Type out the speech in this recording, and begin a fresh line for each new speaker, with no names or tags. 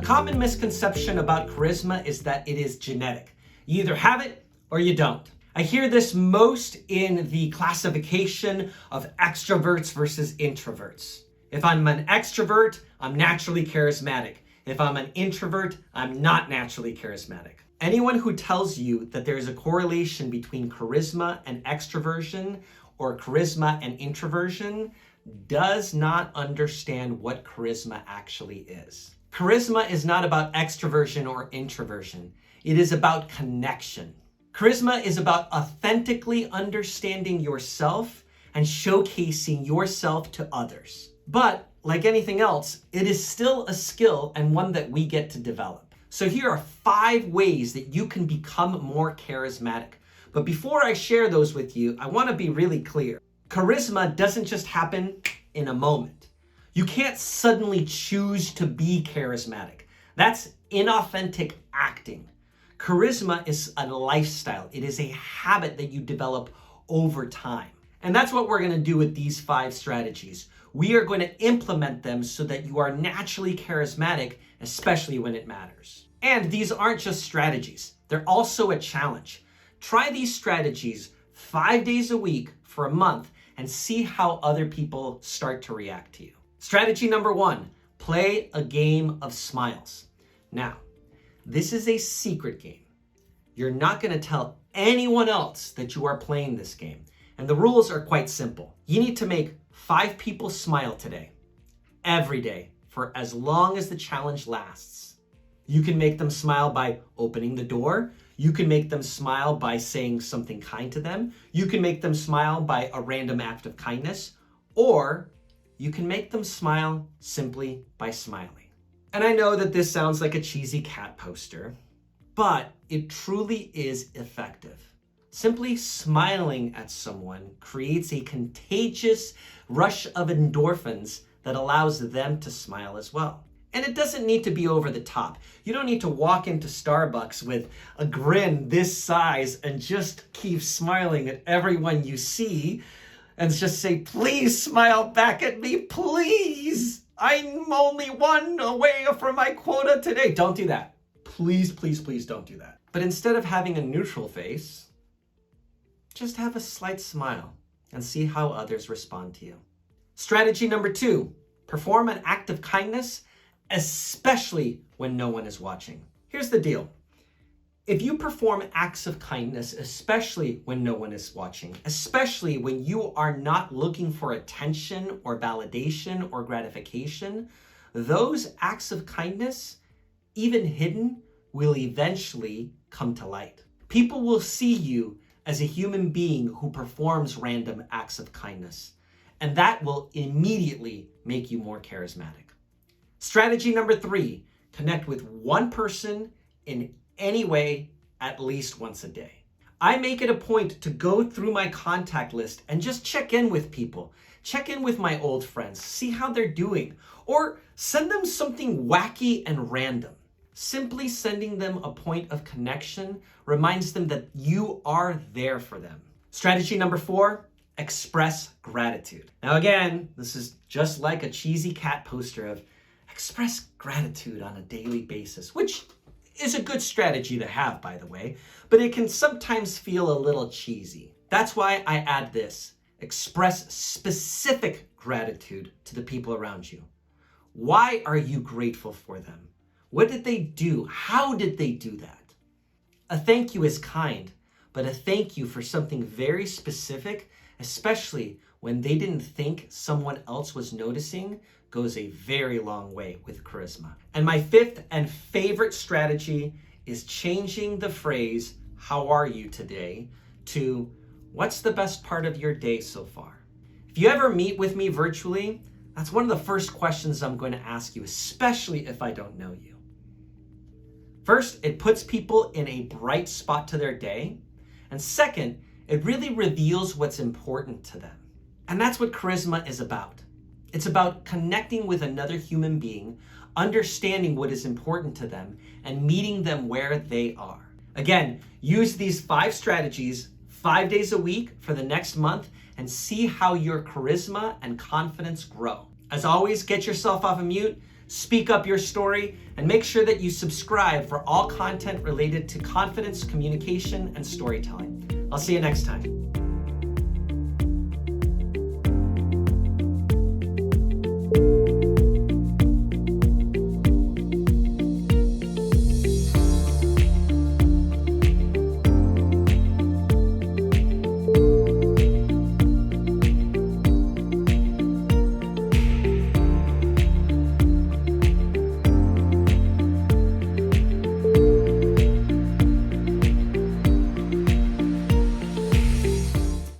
common misconception about charisma is that it is genetic. You either have it or you don't. I hear this most in the classification of extroverts versus introverts. If I'm an extrovert, I'm naturally charismatic. If I'm an introvert, I'm not naturally charismatic. Anyone who tells you that there is a correlation between charisma and extroversion or charisma and introversion does not understand what charisma actually is. Charisma is not about extroversion or introversion. It is about connection. Charisma is about authentically understanding yourself and showcasing yourself to others. But like anything else, it is still a skill and one that we get to develop. So here are 5 ways that you can become more charismatic. But before I share those with you, I want to be really clear. Charisma doesn't just happen in a moment. You can't suddenly choose to be charismatic. That's inauthentic acting. Charisma is a lifestyle. It is a habit that you develop over time. And that's what we're going to do with these 5 strategies. We are going to implement them so that you are naturally charismatic, especially when it matters. And these aren't just strategies. They're also a challenge. Try these strategies 5 days a week for a month and see how other people start to react to you. Strategy number 1, play a game of smiles. Now, this is a secret game. You're not going to tell anyone else that you are playing this game. And the rules are quite simple. You need to make 5 people smile today, every day, for as long as the challenge lasts. You can make them smile by opening the door. You can make them smile by saying something kind to them. You can make them smile by a random act of kindness. Or you can make them smile simply by smiling. And I know that this sounds like a cheesy cat poster, but it truly is effective. Simply smiling at someone creates a contagious rush of endorphins that allows them to smile as well. And it doesn't need to be over the top. You don't need to walk into Starbucks with a grin this size and just keep smiling at everyone you see and just say, please smile back at me, please. I'm only 1 away from my quota today. Don't do that. Please, please, please don't do that. But instead of having a neutral face, just have a slight smile and see how others respond to you. Strategy number 2, perform an act of kindness, especially when no one is watching. Here's the deal. If you perform acts of kindness, especially when no one is watching, especially when you are not looking for attention or validation or gratification, those acts of kindness, even hidden, will eventually come to light. People will see you as a human being who performs random acts of kindness, and that will immediately make you more charismatic. Strategy number 3, connect with one person in any way at least once a day. I make it a point to go through my contact list and just check in with people. Check in with my old friends, see how they're doing, or send them something wacky and random. Simply sending them a point of connection reminds them that you are there for them. Strategy number 4, express gratitude. Now again, this is just like a cheesy cat poster of express gratitude on a daily basis, which is a good strategy to have, by the way, but it can sometimes feel a little cheesy. That's why I add this. Express specific gratitude to the people around you. Why are you grateful for them? What did they do? How did they do that? A thank you is kind, but a thank you for something very specific, especially when they didn't think someone else was noticing, goes a very long way with charisma. And my 5th and favorite strategy is changing the phrase, how are you today, to what's the best part of your day so far? If you ever meet with me virtually, that's one of the first questions I'm going to ask you, especially if I don't know you. First, it puts people in a bright spot to their day. And second, it really reveals what's important to them. And that's what charisma is about. It's about connecting with another human being, understanding what is important to them, and meeting them where they are. Again, use these 5 strategies 5 days a week for the next month and see how your charisma and confidence grow. As always, get yourself off of mute, speak up your story, and make sure that you subscribe for all content related to confidence, communication, and storytelling. I'll see you next time.